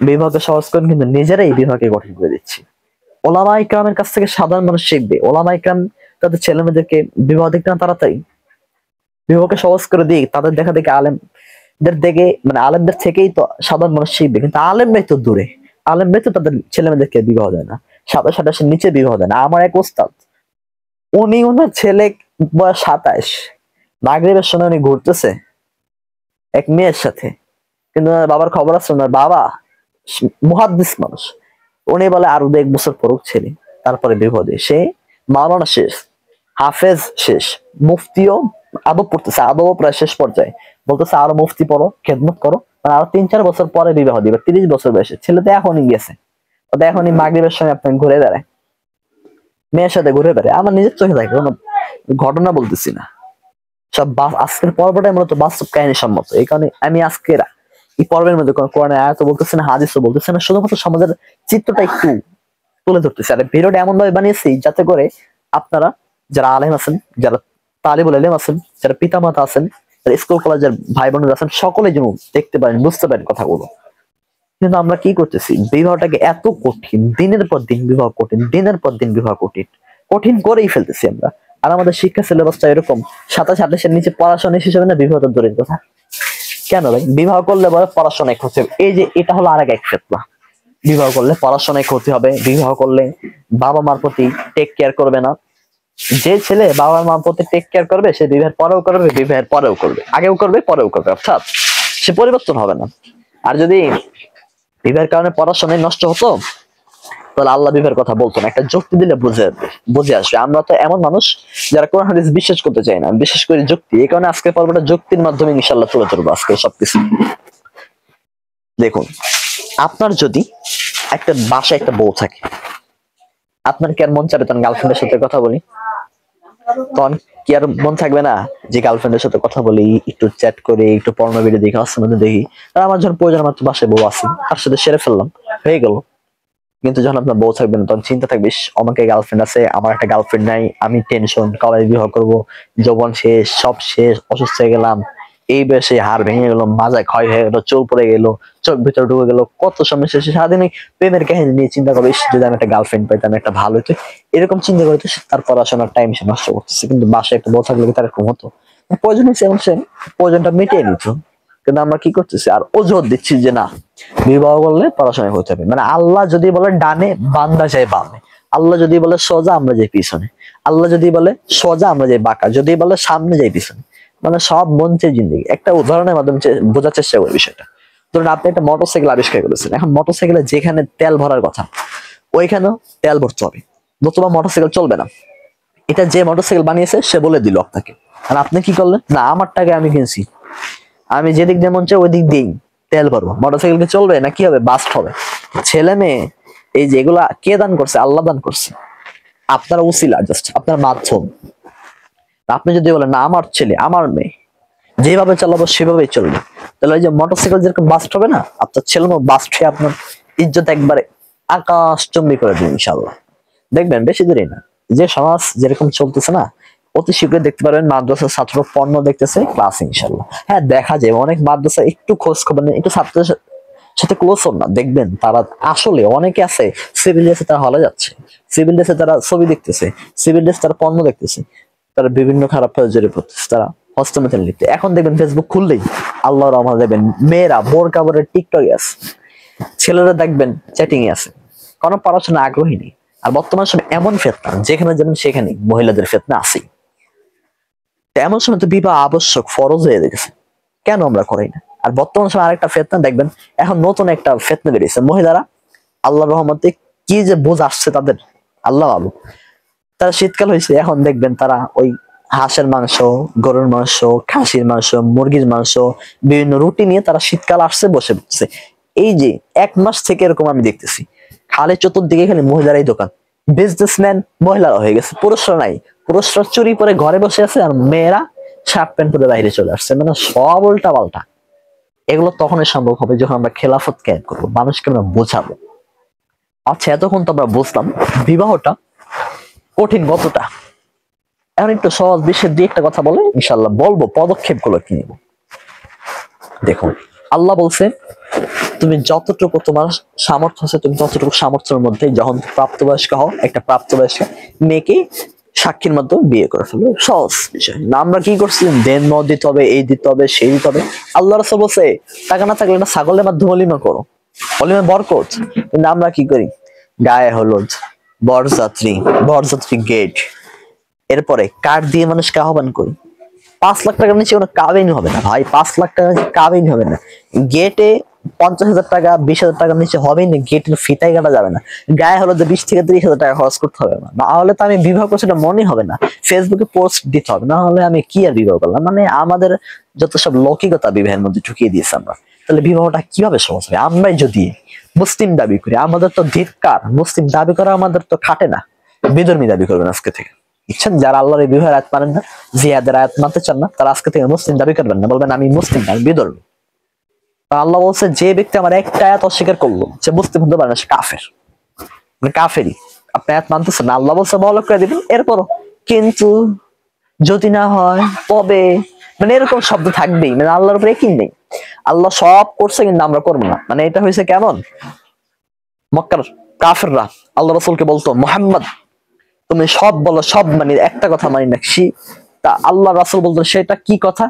বিবাহকে সহজ করুন, কিন্তু নিজেরাই বিবাহকে কঠিন করে দিচ্ছি। ওলামা ইকরামের কাছ থেকে সাধারণ মানুষ শিখবে, ওলামা ইকরাম তাদের ছেলে মেয়েদেরকে বিবাহ দিক না তাড়াতাড়ি, বিবাহকে সহজ করে দিক, তাদের দেখা দেখে আলেমদের দেখে, মানে আলেমদের থেকেই তো সাধারণ মানুষ শিখবে। কিন্তু আলেমরাই তো দূরে, আলেমরাই তো তাদের ছেলে মেয়েদেরকে বিবাহ দেয় না, সাথে সাথে সে নিচে বিবাহ দেয় না। আমার এক ওস্তাদ, উনি ওনার ছেলে বয়স 27, মাগরিবের সময় উনি ঘুরতেছে এক মেয়ের সাথে, কিন্তু ওনার বাবার খবর আছে, ওনার বাবা মুহাদ্দিস মানুষ, উনি বলে আরো 1 বছর পড়ুক ছেলে, তারপরে বিবাহ দিয়ে। সে মাওলানা শেষ, হাফেজ শেষ, মুফতিও আদব পড়তেছে, আদবও প্রায় শেষ পর্যায়ে, বলতেছে আরো মুফতি পড়ো, খেদমত করো, মানে আরো 3-4 বছর পরে বিবাহ দিবে। 30 বছর বয়সে ছেলে তো এখনই গেছে, তো এখনই মাগরিবের সময় আপনি ঘুরে বেড়ায়, মেয়ের সাথে ঘুরে বেড়ায়। আমার নিজের চোখে থাকে, কোনো ঘটনা বলতেছি না, সব আজকের পর্বটাই মূলত বাস্তব কাহিনী সম্মত। এই কারণে আমি আজকের এই পর্বের মধ্যে কোনো কোরআনের আয়াত বলতেছে না, হাদিসও বলতেছে না, শুধুমাত্র সমাজের চিত্রটা একটু তুলে ধরতেছে। আর ভিডিওটা এমন ভাবে বানিয়েছি যাতে করে আপনারা যারা আলেম আছেন, যারা তালিবুল ইলম আছেন, যারা পিতামাতা আছেন, যারা স্কুল কলেজের ভাই বোনেরা আছেন, সকলে যেন দেখতে পারেন, বুঝতে পারেন কথাগুলো। কিন্তু আমরা কি করতেছি, বিবাহটাকে এত কঠিন, দিনের পর দিন বিবাহ কঠিন, দিনের পর দিন বিবাহ কঠিন, কঠিন করেই ফেলতেছি আমরা। আর আমাদের শিক্ষা সিলেবাসটা এরকম, 27-28-এর নিচে পড়াশোনা শেষ হবে না, বিবাহ তো দূরের কথা। কেন ভাই? বিবাহ করলে বলে পড়াশোনায় খরচ হবে, এই যে এটা হলো আরেক এক ফেতনা। বিবাহ করলে পড়াশোনায় ক্ষতি হবে, বিবাহ করলে বাবা মার প্রতি টেক কেয়ার করবে না। যে ছেলে বাবা মার প্রতি টেক কেয়ার করবে সে বিবাহের পরেও করবে, বিবাহের পরেও করবে, আগেও করবে পরেও করবে, অর্থাৎ সে পরিবর্তন হবে না। আর যদি বিবাহের কারণে পড়াশোনায় নষ্ট হতো তাহলে আল্লাহ বিবাহের কথা বলতো না। একটা যুক্তি দিলে বুঝে আসবে। আমরা তো এমন মানুষ যারা কোরআন হাদিস বিশ্বাস করতে চাই না, বিশেষ করে যুক্তি। এই কারণে আজকের পর্বটা যুক্তির মাধ্যমে ইনশাআল্লাহ তুলে ধরবো আজকে সবকিছু। দেখুন, আপনার যদি একটা বাসায় একটা বউ থাকে, আপনার কি আর মন চাবে তখন গার্লফ্রেন্ডের সাথে কথা বলি? তখন কি আর মন থাকবে না যে গার্লফ্রেন্ডের সাথে কথা বলি, একটু চ্যাট করে, একটু পর্নো ভিডিও দেখি, আসমানে দেখি? আর আমার যখন প্রয়োজন, আমার তো বাসায় বউ আছে, তার সাথে সেরে ফেললাম, হয়ে গেল। কিন্তু যখন আপনার বউ থাকবে না তখন চিন্তা থাকবে, আমাকে গার্লফ্রেন্ড আছে, আমার একটা গার্লফ্রেন্ড নাই, আমি টেনশন, কবে বিবাহ করবো, যৌবন শেষ, সব শেষ, অসুস্থ হয়ে গেলাম, এই বয়সে হাড় ভেঙে গেল, মাজা ক্ষয় হয়ে গেল, চোখ পড়ে গেল, চোখ ভিতরে ঢুকে গেল, কত সমস্যা। সারাদিন ওই প্রেমের কাহিনী নিয়ে চিন্তা করবে, যদি আমি একটা গার্লফ্রেন্ড পাইতাম, একটা ভালো হতো, এরকম চিন্তা করে তো তার পড়াশোনার টাইম সে নষ্ট করতেছে। কিন্তু বাসায় একটা বউ থাকলে তার এরকম হতো? প্রয়োজন হয়েছে এবং সে প্রয়োজনটা মিটিয়ে নিত। কিন্তু আমরা কি করতেছি, আর অজুহাত দিচ্ছি যে না, বিবাহ করলে পড়াশোনা করতে হবে। মানে আল্লাহ যদি বলে ডানে, বান্দা যায় বামে। আল্লাহ যদি বলে সোজা, আমরা যাই পিছনে। আল্লাহ যদি বলে সোজা, আমরা যাই বাঁকা। যদি বলে সামনে, যাই পিছনে। মানে সব মঞ্চের জিন্দগি। একটা উদাহরণের মাধ্যমে বোঝার চেষ্টা করি বিষয়টা। ধরুন আপনি একটা মোটরসাইকেল আবিষ্কার করেছেন, এখন মোটরসাইকেলে যেখানে তেল ভরার কথা ওইখানেও তেল ভরতে হবে, নতুবা মোটরসাইকেল চলবে না। এটা যে মোটরসাইকেল বানিয়েছে সে বলে দিল আপনাকে, আর আপনি কি করলেন? না, আমার টাকা আমি কিনছি, আমি যেদিক দিয়ে মন চাই ওই দিক দিয়েই তেল ভরবো। মোটরসাইকেল কি চলবে না কি হবে? বাস্ট হবে। ছেলে মেয়ে এই যে এগুলা কে দান করছে? আল্লাহ দান করছে। আপনার উসিলা, জাস্ট আপনার মাধ্যম। আপনি যদি বলেন না, আমার ছেলে আমার মেয়ে যেভাবে চালাবো সেভাবেই চলবে, তাহলে ওই যে মোটরসাইকেল যেরকম বাস্ট হবে না, আপনার ছেলে মেয়ে বাস্ট হয়ে আপনার ইজ্জত একবারে আকাশচুম্বী করে দিন ইনশাআল্লাহ। দেখবেন বেশি দেরি না, যে সমাজ যেরকম চলতেছে না, অতি শীঘ্রই দেখতে পারবেন মাদ্রাসার ছাত্র পণ্য দেখতেছে ক্লাস ইনশাআল্লাহ। হ্যাঁ, দেখা যায় অনেক মাদ্রাসা একটু খোঁজ খবর নেই, একটু ছাত্রদের সাথে ক্লোজ হন না, দেখবেন তারা আসলে অনেকে আছে সিভিল ড্রেসে তারা হলে যাচ্ছে, সিভিল ড্রেসে তারা ছবি দেখতেছে, সিভিল ড্রেস তারা পণ্য দেখতেছে, তারা বিভিন্ন খারাপ কাজে জড়িয়ে পড়তেছে, তারা হস্তমেথেল নিতে। এখন দেখবেন ফেসবুক খুললেই আল্লাহর রহমতে দেখবেন মেয়েরা বোর কাপড়ের টিকটকে আছে, ছেলেরা দেখবেন চ্যাটিং এ আছে, কোনো পড়াশোনা আগ্রহী নেই। আর বর্তমান সময় এমন ফেতনা, যেখানে যেমন সেখানে মহিলাদের ফেতনা আছে। এমন সময় তো বিবাহ আবশ্যক, ফরজ হয়ে গেছে, কেন আমরা করি না? আর বর্তমান সময় আরেকটা ফেতনা দেখবেন, এখন নতুন একটা ফেতনা বেরিয়েছে, মহিলারা আল্লাহর রহমতে কি যে বোঝ আসছে তাদের, আল্লাহ ভালো। তারা শীতকাল হয়েছে, এখন দেখবেন তারা ওই হাঁসের মাংস, গরুর মাংস, খাসির মাংস, মুরগির মাংস, বিভিন্ন রুটি নিয়ে তারা শীতকাল আসছে বসে পড়ছে। এই যে 1 মাস থেকে এরকম আমি দেখতেছি, খালি চতুর্দিকে খালি মহিলারাই দোকান, বিজনেসম্যান মহিলারা হয়ে গেছে, পুরুষরা নাই। পুরুষরা চুরি পরে ঘরে বসে আছে, আর মেয়েরা শার্ট প্যান্ট পরে বাইরে চলে আসছে। মানে সব উল্টা পাল্টা। এগুলো তখনই সম্ভব হবে যখন আমরা খেলাফত কায়েম করবো, মানুষকে আমরা বোঝাবো। আচ্ছা, এতক্ষণ তো আমরা বুঝলাম বিবাহটা কঠিন কতটা। এখন একটু সহজ বিষয়ের দিয়ে একটা কথা বলে ইনশাল্লাহ বলবো পদক্ষেপ গুলো কি নিব। দেখুন, আল্লাহ বলছে তুমি যতটুকু তোমার সামর্থ্য আছে, তুমি ততটুকু সামর্থ্যের মধ্যে যখন প্রাপ্তবয়স্ক হও, একটা প্রাপ্তবয়স্ক মেয়েকে সাক্ষীর মাধ্যমে বিয়ে করে ফেলবে। সহজ বিষয় না। আমরা কি করছি? দেন মদ দিতে হবে, এই দিতে হবে, সেই দিতে হবে। আল্লাহ রাসূল বলছে টাকা না থাকলে না ছাগলের মাধ্যমে অলিমা করো, অলিমা বরকত। কিন্তু আমরা কি করি? গায়ে হলুদ, বরযাত্রী, বরযাত্রী গেট, এরপরে কার্ড দিয়ে মানুষকে আহ্বান করি। 5 লাখ টাকার নিচে কোনো কাবিন হবে না ভাই, 5 লাখ টাকার নিচে কাবিন হবে না। গেটে 50,000 টাকা, 20,000 টাকার নিচে হবেই না, গেটের ফিতাই কাটা যাবে না। গায়ে হলো 20 থেকে 30,000 টাকা খরচ করতে হবে না, না হলে তো আমি বিবাহ করছি এটা মনে হবে না। ফেসবুকে পোস্ট দিতে হবে, না হলে আমি কি আর বিবাহ করলাম। মানে আমাদের যত সব লৌকিকতা বিবাহের মধ্যে ঢুকিয়ে দিয়েছে আমরা। তাহলে বিবাহটা কিভাবে সহজ হবে? আমরাই যদি মুসলিম দাবি করি, আমাদের তো ধিক্কার, মুসলিম দাবি করা আমাদের তো খাটে না। বিধর্মী দাবি করবেন আজকে থেকে, বুঝছেন? যারা আল্লাহর এই বিবাহের আয়াত মানেন না, জিহাদের আয়াত মানতে চান না, তারা আজকে থেকে মুসলিম দাবি করবেন না, বলবেন আমি মুসলিম না, আমি বিধর্মী। আল্লাহ বলছে যে ব্যক্তি আমার একটা আয়াত অস্বীকার করলো, সে মুসলিম হতে পারে না, সে কাফের, মানে কাফেরই। আপনি আয়াত মানতেছেন না, আল্লাহ বলছে বলক করে দিবেন, এরপরও কিন্তু যদি না হয় তবে, মানে এরকম শব্দ থাকবেই। মানে আল্লাহর উপরে কি নেই, আল্লাহ সব করছে কিন্তু আমরা করবো না। মানে এটা হয়েছে কেমন, মক্কার কাফেররা আল্লাহ রাসূলকে বলতো মুহাম্মদ তুমি সব বলো, সব মানি, একটা কথা মানি না। তা আল্লাহ রাসূল বলতো সেটা কি কথা?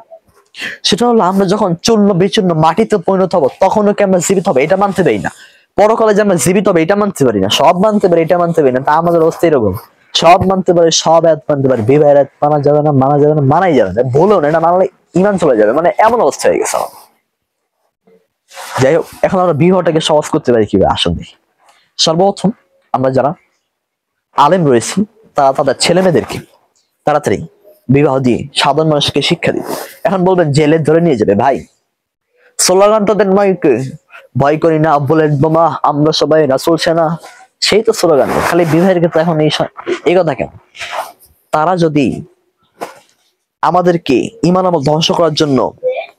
সেটা হলো আমরা যখন চূর্ণ বিচূর্ণ মাটিতে পরিণত হবো তখনও কি আমরা জীবিত হবো, এটা মানতে দেই না। পরকালে যে আমরা জীবিত হবে এটা মানতে পারি না, সব মানতে পারি এটা মানতে পারি না, তা আমাদের অবস্থা এরকম। সব মানতে পারি, সব আয়াত মানতে পারি, বিবাহের আয়াত মানা যাবে না, মানা যাবে না, মানাই যাবে না, বলো না এটা মানলে ইমান চলে যাবে, মানে এমন অবস্থা হয়ে গেছে আমার। যাই হোক, এখন আমরা বিবাহটাকে সহজ করতে পারি কিভাবে আসুন দেখি। সর্বপ্রথম আমরা যারা আলেম রয়েছি তারা তাদের ছেলে মেয়েদেরকে তাড়াতাড়ি বিবাহ দিয়ে সাধারণ মানুষকে শিক্ষা দিবে। এখন বলবেন জেলে ধরে নিয়ে যাবে, ভাই স্লোগান তো দেন মাইকে, ভয় করি না বলে বোমা আমরা সবাই রাসূল সেনা, সেই তো স্লোগান, খালি বিবাহের ক্ষেত্রে এখন এই কথা কেন? তারা যদি আমাদেরকে ইমান আমল ধ্বংস করার জন্য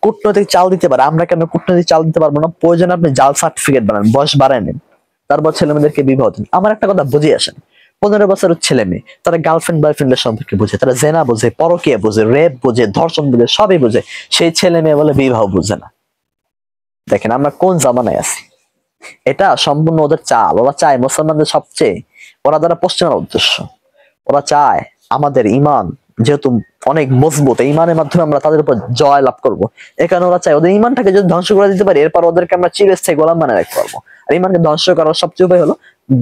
কূটনৈতিক চাল দিতে পারে, আমরা কেন কূটনৈতিক চাল দিতে পারবো না? প্রয়োজন আপনি জাল সার্টিফিকেট বানান, বয়স বাড়ায় নেন, তারপর ছেলে মেয়েদেরকে বিবাহ দিন। আমার একটা কথা বুঝে আসেন, 15 বছরের ছেলে মেয়ে তারা গার্লফ্রেন্ড বয়ফ্রেন্ডের সম্পর্কে বুঝে, তারা জেনা বোঝে, পরকীয়া বোঝে, রেপ বোঝে, ধর্ষণ বোঝে, সবই বোঝে, সেই ছেলে মেয়ে বলে বিবাহ বুঝে না। দেখেন আমরা কোন জামানায় আছি, এটা সম্পূর্ণ ওদের চাল। ওরা চায় মুসলমানদের সবচেয়ে, ওরা দ্বারা পশ্চিমার উদ্দেশ্য, ওরা চায় আমাদের ইমান যেহেতু অনেক মজবুত, এই ইমানের মাধ্যমে আমরা তাদের উপর জয় লাভ করবো। এখানে ওরা চায় ওদের ইমানটাকে যদি ধ্বংস করে দিতে পারি, এরপর ওদেরকে আমরা চিরস্থায়ী গোলাম বানিয়ে রাখতে পারবো। আর ইমানকে ধ্বংস করার সবচেয়ে উপায় হলো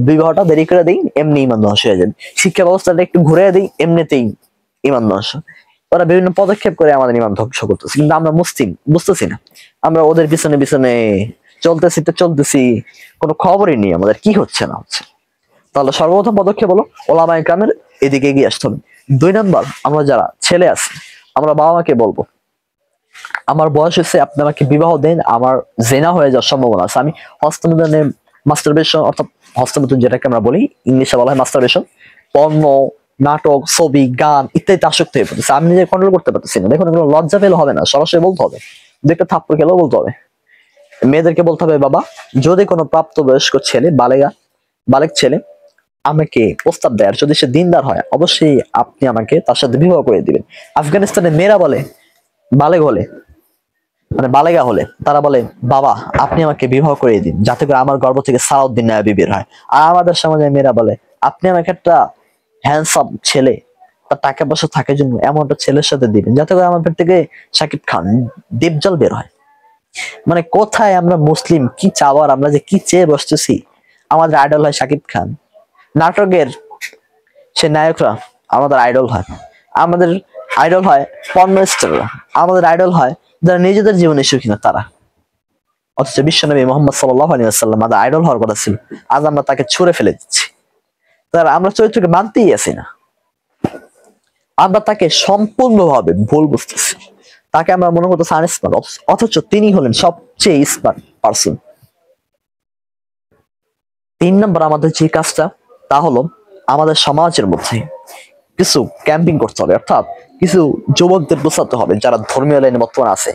বিবাহটা দেরি করে দিই, এমনি ইমান ধ্বংস হয়ে যাবে। শিক্ষা ব্যবস্থাটা একটু ঘুরে দিই, এমনিতেই ইমান ধ্বংস। ওরা বিভিন্ন পদক্ষেপ করে আমাদের ইমান ধ্বংস করতেছে, কিন্তু আমরা মুসলিম বুঝতেছি না। আমরা ওদের পিছনে পিছনে চলতেছি তো চলতেছি, কোনো খবরই নেই আমাদের কি হচ্ছে না হচ্ছে। তাহলে সর্বপ্রথম পদক্ষেপ হলো ওলামায়ে কেরামের এদিকে এগিয়ে আসতে হবে। 2 নাম্বার, আমরা যারা ছেলে আছি আমরা বাবা মাকে বলবো আমার বয়স হয়েছে, আপনি আমাকে বিবাহ দেন, আমার জেনা হয়ে যাওয়ার সম্ভাবনা আছে। আমি হস্তমৈথুনে মাস্টারবেশন, অর্থাৎ হস্তমৈথুন যেটাকে আমরা বলি ইংলিশে বলা হয় মাস্টারবেশন, পর্ন, নাটক, ছবি, গান ইত্যাদি আসক্ত হয়ে পড়তেছে, আমি নিজে কন্ট্রোল করতে পারতেছি না। দেখুন এগুলো লজ্জা পেলে হবে না, সরাসরি বলতে হবে, দেখতে থাপ্পড় খেলেও বলতে হবে। মেয়েদেরকে বলতে হবে বাবা যদি কোনো প্রাপ্তবয়স্ক ছেলে বালেক ছেলে আমাকে প্রস্তাব দেয়, আর যদি সে দিনদার হয় অবশ্যই আপনি আমাকে তার সাথে বিবাহ করে দিবেন। আফগানিস্তানে মেয়েরা বলে বালেগ হলে, মানে বালেগা হলে তারা বলে বাবা আপনি আমাকে বিবাহ করে দিন যাতে করে আমার গর্ভ থেকে সালাউদ্দিন নায়াবি বের হয়। আর আমাদের সমাজে মেয়েরা বলে আপনি আমাকে একটা হ্যান্ডসাম ছেলে, তার টাকা পয়সা থাকার জন্য এমন একটা ছেলের সাথে দিবেন যাতে করে আমার পেট থেকে শাকিব খান, ডিপজল বের হয়। মানে কোথায় আমরা মুসলিম, কি চাওয়ার, আমরা যে কি চেয়ে বসতেছি। আমাদের আইডল হয় শাকিব খান, নাটকের সে নায়করা আমাদের আইডল হয়, আমাদের আইডল হয় পর্ন স্টাররা, আমাদের আইডল হয় যারা নিজেদের জীবনে সুখী না তারা। অথচ বিশ্বনবী মুহাম্মদ সাল্লাল্লাহু আলাইহি ওয়াসাল্লাম আমাদের আইডল হওয়ার কথা ছিল, আজ আমরা তাকে ছুঁড়ে ফেলে দিচ্ছি। তার আমরা চরিত্রকে মানতেই আছি না, আমরা তাকে সম্পূর্ণভাবে ভুল বুঝতেছি, তাকে আমরা মনে করতেছি আনস্মার্ট, অথচ তিনি হলেন সবচেয়ে স্মার্ট পারসন। 3 নম্বর আমাদের যে কাজটা তা হলো আমাদের সমাজের মধ্যে কিছু ক্যাম্পিং করতে হবে, অর্থাৎ কিছু যুবকদের বোঝাতে হবে যারা ধর্মীয় লাইনে বর্তমান আছে,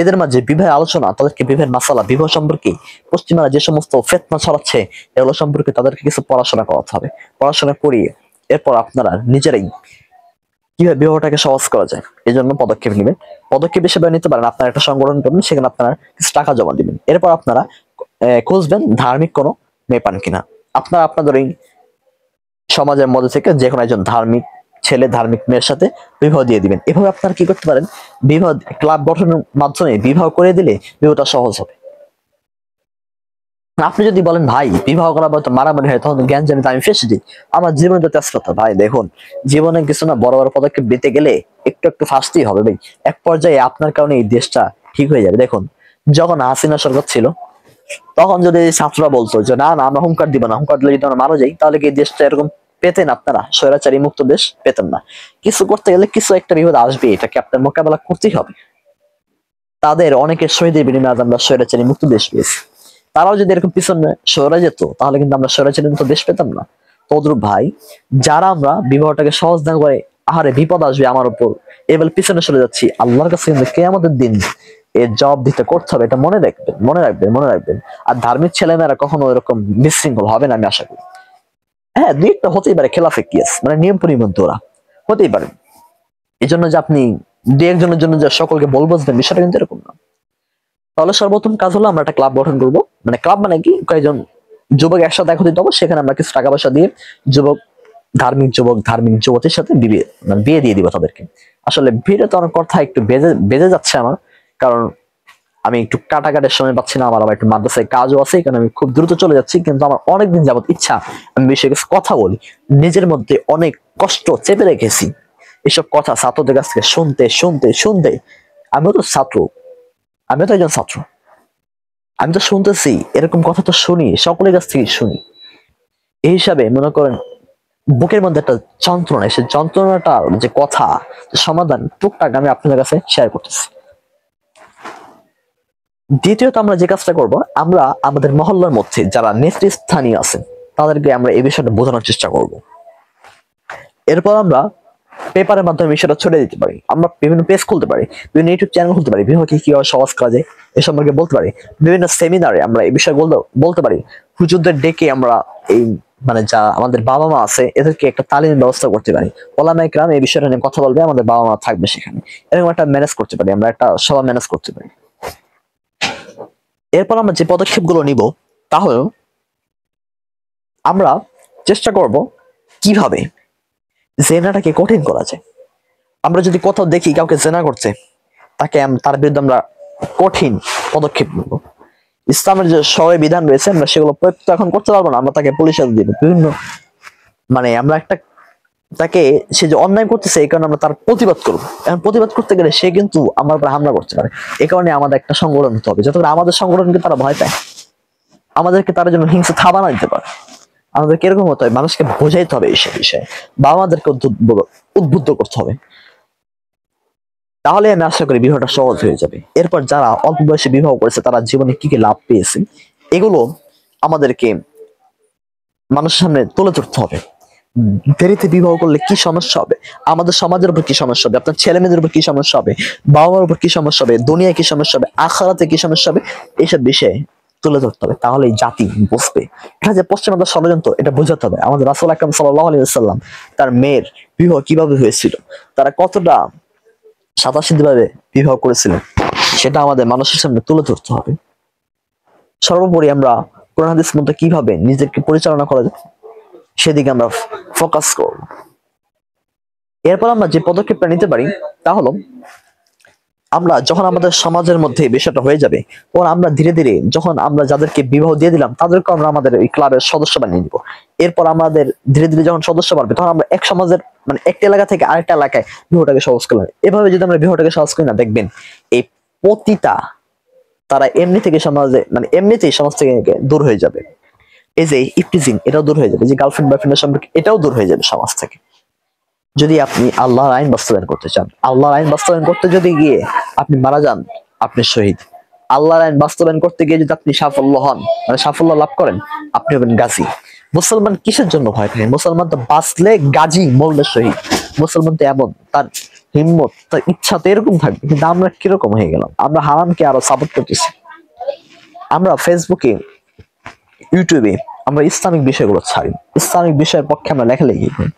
এদের মাঝে বিবাহের আলোচনা, তাদেরকে বিবাহের মাসালা, বিবাহ সম্পর্কে পশ্চিমারা যে সমস্ত ফিতনা ছড়াচ্ছে এগুলো সম্পর্কে তাদেরকে কিছু পড়াশোনা করাতে হবে। পড়াশোনা করিয়ে এরপর আপনারা নিজেরাই কিভাবে বিবাহটাকে সহজ করা যায় এই জন্য পদক্ষেপ নেবেন। পদক্ষেপ হিসেবে নিতে পারেন আপনারা একটা সংগঠন করবেন, সেখানে আপনারা কিছু টাকা জমা দিবেন। এরপর আপনারা খুঁজবেন ধার্মিক কোনো মেয়ে পান কিনা, আপনারা আপনাদের এই সমাজের মধ্যে থেকে যে কোনো একজন ধার্মিক ছেলে ধার্মিক মেয়ের সাথে বিবাহ দিয়ে দিবেন। এভাবে আপনারা কি করতে পারেন, বিবাহ ক্লাব গঠনের মাধ্যমে বিবাহ করে দিলে বিবাহটা সহজ হবে। আপনি যদি বলেন ভাই বিবাহ করা তো মারামারি হয়, তখন জ্ঞান জানি আমি ফেসে দিই, আমার জীবনে তো তেজপাতা। ভাই দেখুন জীবনে কিছু না বড় বড় পদক্ষেপ নিতে গেলে একটু একটু ফাঁসতেই হবে ভাই, এক পর্যায়ে আপনার কারণে এই দেশটা ঠিক হয়ে যাবে। দেখুন যখন হাসিনা সরকার ছিল তখন যদি ছাত্ররা বলতো যে না না আমরা হুঙ্কার দিব না, হুঙ্কার দিলে যদি আমরা মারা যাই, তাহলে কি এই দেশটা এরকম পেতেন আপনারা? স্বৈরাচারী মুক্ত দেশ পেতেন না। কিছু করতে গেলে কিছু একটা বিপদ আসবে, এটাকে আপনার মোকাবেলা করতেই হবে। তাদের অনেকের শহীদের বিনিময়ে আজ আমরা স্বৈরাচারী মুক্ত দেশ পেয়েছি। তারাও যদি এরকম পিছনে সরে যেত তাহলে কিন্তু আমরা স্বৈরাচারী মুক্ত দেশ পেতাম না। তদ্রুপ ভাই যারা আমরা বিবাহটাকে সহজ না করে আহারে বিপদ আসবে আমার উপর এবার পিছনে সরে যাচ্ছি, আল্লাহর কাছে কিন্তু কিয়ামতের দিন এর জবাব দিতে করতে হবে, এটা মনে রাখবেন, মনে রাখবেন, মনে রাখবেন। আর ধার্মিক ছেলেমেয়েরা কখনো এরকম বিশৃঙ্খল হবে না আমি আশা করি। হ্যাঁ দুই একটা হতেই পারে খেলাফে কেস, মানে নিয়ম পরিবর্তন ওরা হতেই পারে, এই জন্য যে আপনি দু একজনের জন্য যে সকলকে বল বুঝবেন বিষয়টা কিন্তু এরকম না। তাহলে সর্বপ্রথম কাজ হলো আমরা একটা ক্লাব গঠন করবো, মানে ক্লাব মানে কি কয়েকজন যুবক একসাথে একত্রিত হবো, সেখানে আমরা কিছু টাকা পয়সা দিয়ে যুবক ধার্মিক যুবতীর সাথে বিয়ে দিয়ে দিব তাদেরকে। আসলে বিয়েটা তো অনেক কথা একটু বেজে বেজে যাচ্ছে আমার, কারণ আমি একটু কাটাকাটির সময় পাচ্ছি না, আমার আবার একটু মাদ্রাসায় কাজও আছে, কারণ আমি খুব দ্রুত চলে যাচ্ছি। কিন্তু আমার অনেকদিন যাবত ইচ্ছা আমি বিষয়ে কিছু কথা বলি, নিজের মধ্যে অনেক কষ্ট চেপে রেখেছি এসব কথা ছাত্রদের কাছ থেকে শুনতে শুনতে শুনতে। আমিও তো ছাত্র, আমিও তো একজন ছাত্র, আমি তো শুনতেছি এরকম কথা, তো শুনি সকলের কাছ থেকে শুনি। এই হিসাবে মনে করেন বুকের মধ্যে একটা যন্ত্রণা, সেই যন্ত্রণাটার যে কথা, সমাধান টুকটাক আমি আপনাদের কাছে শেয়ার করতেছি। দ্বিতীয়ত আমরা যে কাজটা করব, আমরা আমাদের মহল্লার মধ্যে যারা নেতৃস্থানীয় আছেন তাদেরকে আমরা এই বিষয়টা বোঝানোর চেষ্টা করব। এরপর আমরা পেপারের মাধ্যমে বিষয়টা ছড়িয়ে দিতে পারি, আমরা বিভিন্ন পেজ খুলতে পারি, বিভিন্ন ইউটিউব চ্যানেল খুলতে পারি, বিভাগে কিভাবে সহজ কাজে এ সম্পর্কে বলতে পারি, বিভিন্ন সেমিনারে আমরা এই বিষয়গুলো বলতে পারি। হুজুরদের ডেকে আমরা এই মানে যা আমাদের বাবা মা আছে এদেরকে একটা তালিমের ব্যবস্থা করতে পারি। ওলামা ইকরাম এই বিষয়টা নিয়ে কথা বলবে, আমাদের বাবা মা থাকবে সেখানে, এরকম একটা ম্যানেজ করতে পারি, আমরা একটা সভা ম্যানেজ করতে পারি। এরপর আমরা যে পদক্ষেপগুলো নিব তা হলো, আমরা চেষ্টা করব কিভাবে জেনাটাকে কঠিন করা যায়। আমরা যদি কোথাও দেখি কাউকে জেনা করছে, তাকে তার বিরুদ্ধে আমরা কঠিন পদক্ষেপ নেব। ইসলামের যে সবাই বিধান রয়েছে আমরা সেগুলো প্রয়োগ তো এখন করতে পারবো না, আমরা তাকে পুলিশে দিব বিভিন্ন, মানে আমরা একটা তাকে, সে যে অন্যায় করতেছে এই কারণে আমরা তার প্রতিবাদ করবো। এখন প্রতিবাদ করতে গেলে সে কিন্তু আমার উপর হামলা করতে পারে, এই কারণে আমাদের একটা সংগঠন হতে হবে, যাতে করে আমাদের সংগঠনকে তারা ভয় পায়, আমাদেরকে তারা যেন হিংসা থাবা না দিতে পারে। আমাদেরকে এরকম হতে হবে, মানুষকে বোঝাইতে হবে এই বিষয়ে, বা আমাদেরকে উদ্বুদ্ধ করতে হবে। তাহলে আমি আশা করি বিবাহটা সহজ হয়ে যাবে। এরপর যারা অল্প বয়সে বিবাহ করেছে তারা জীবনে কি কি লাভ পেয়েছে এগুলো আমাদেরকে মানুষের সামনে তুলে ধরতে হবে। দেরিতে বিবাহ করলে কি সমস্যা হবে, আমাদের সমাজের উপর কি সমস্যা হবে, আপনার ছেলে মেয়েদের উপর কি সমস্যা হবে, বাবা মার উপর কি সমস্যা হবে, দুনিয়ায় কি সমস্যা হবে, আখিরাতে কি সমস্যা হবে, এইসব বিষয়ে তুলে ধরতে হবে। তাহলে এই জাতি বুঝবে এটা যে পশ্চিমাদের ষড়যন্ত্র, এটা বোঝাতে হবে। আমাদের রাসূল আকরাম সাল্লাল্লাহু আলাইহি ওয়াসাল্লাম তার মেয়ের বিবাহ কিভাবে হয়েছিল, তারা কতটা সাদাসিধেভাবে বিবাহ করেছিলেন, সেটা আমাদের মানুষের সামনে তুলে ধরতে হবে। সর্বোপরি আমরা কোরআন হাদিস মধ্যে কিভাবে নিজেকে পরিচালনা করা যায় সেদিকে আমরা ফোকাস করব। এরপর আমরা যে পদক্ষেপটা নিতে পারি তা হলো, আমরা যখন আমাদের সমাজের মধ্যে বিষয়টা হয়ে যাবে, তখন আমরা ধীরে ধীরে যখন আমরা যাদেরকে বিবাহ দিয়ে দিলাম তাদেরকে আমরা আমাদের এই ক্লাবের সদস্য বানিয়ে নিব। এরপর আমাদের ধীরে ধীরে যখন সদস্য বাড়বে তখন আমরা এক সমাজের মানে একটা এলাকা থেকে আরেকটা এলাকায় বিবাহটাকে সহজ করলাম। এভাবে যদি আমরা বিবাহটাকে সহজ করি না, দেখবেন এই পতিতা তারা এমনি থেকে সমাজে মানে এমনিতেই সমাজ থেকে দূর হয়ে যাবে। এই যে ইফটিজিং এটাও দূর হয়ে যাবে, যে গার্লফ্রেন্ড বয়ফ্রেন্ডের সম্পর্কে এটাও দূর হয়ে যাবে সমাজ থেকে। যদি আপনি আল্লাহর আইন বাস্তবায়ন করতে চান, আল্লাহর আইন বাস্তবায়ন করতে যদি গিয়ে আপনি মারা যান, আপনি শহীদ। আল্লাহর আইন বাস্তবায়ন করতে গিয়ে যদি আপনি সাফল্য হন, মানে সাফল্য লাভ করেন, আপনি হবেন গাজী। মুসলমান কিসের জন্য ভয় থাকে? মুসলমান তো বাঁচলে গাজী, মরলে শহীদ। মুসলমান তো এমন, তার হিম্মত, তার ইচ্ছা তো এরকম থাকবে। কিন্তু আমরা কিরকম হয়ে গেলাম, আমরা হারামকে আরো সাপোর্ট করতেছি। আমরা ফেসবুকে, ইউটিউবে আমরা ইসলামিক বিষয়গুলো ছাড়ি, ইসলামিক বিষয়ের পক্ষে আমরা লেখালেখি করি,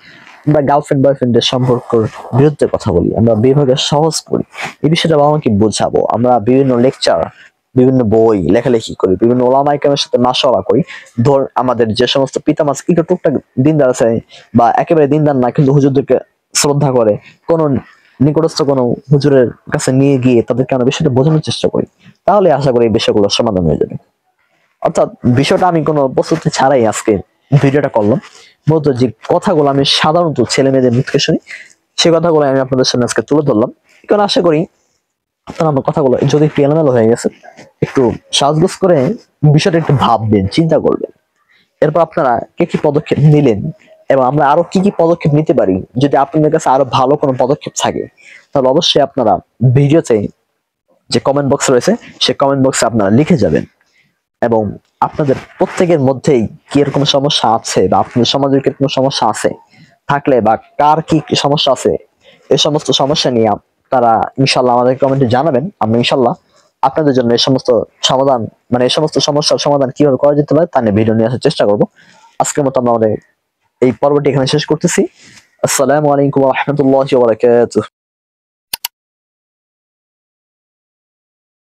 আমরা গার্লফ্রেন্ড বয়ফ্রেন্ডের সম্পর্কের বিরুদ্ধে কথা বলি, আমরা বিভাগে সহজ করি। এই বিষয়টা বাবা মাকে বোঝাবো। আমরা বিভিন্ন লেকচার, বিভিন্ন বই লেখালেখি করি, বিভিন্ন ওলামা ইকরামের সাথে মাশওয়ারা করি। ধর আমাদের যে সমস্ত পিতামাতা একটু টুকটাক দিনদার আছে, বা একেবারে দিনদার না কিন্তু হুজুরদেরকে শ্রদ্ধা করে, কোন নিকটস্থ কোনো হুজুরের কাছে নিয়ে গিয়ে তাদেরকে আমরা বিষয়টা বোঝানোর চেষ্টা করি, তাহলে আশা করি এই বিষয়গুলোর সমাধান হয়ে যাবে। অর্থাৎ বিষয়টা আমি কোনো প্রস্তুতি ছাড়াই আজকে ভিডিওটা করলাম। মূলত যে কথাগুলো আমি সাধারণত ছেলে মেয়েদের মুখে শুনি, সে কথাগুলো আমি আপনাদের সামনে আজকে তুলে ধরলাম। কারণ আশা করি আপনারা আমার কথাগুলো যদি একটু এলোমেলো হয়ে গেছে, একটু সাজগোজ করে বিষয়টা একটু ভাববেন, চিন্তা করবেন। এরপর আপনারা কি কি পদক্ষেপ নিলেন এবং আমরা আরো কি কি পদক্ষেপ নিতে পারি, যদি আপনাদের কাছে আরো ভালো কোনো পদক্ষেপ থাকে তাহলে অবশ্যই আপনারা ভিডিওতে যে কমেন্ট বক্স রয়েছে সেই কমেন্ট বক্সে আপনারা লিখে যাবেন। এবং আপনাদের প্রত্যেকের মধ্যেই কি এরকম সমস্যা আছে, বা আপনাদের সমাজের কি এরকম সমস্যা আছে থাকলে, বা কার কি সমস্যা আছে, এই সমস্ত সমস্যা নিয়ে তারা ইনশাল্লাহ আমাদের কমেন্টে জানাবেন। আমরা ইনশাল্লাহ আপনাদের জন্য এই সমস্ত সমাধান, মানে এই সমস্ত সমস্যার সমাধান কিভাবে করা যেতে পারে তা নিয়ে ভিডিও নিয়ে আসার চেষ্টা করব। আজকের মতো আমরা আমাদের এই পর্বটি এখানে শেষ করতেছি। আসসালামু আলাইকুম ওয়া রাহমাতুল্লাহি ওয়া বারাকাতুহু।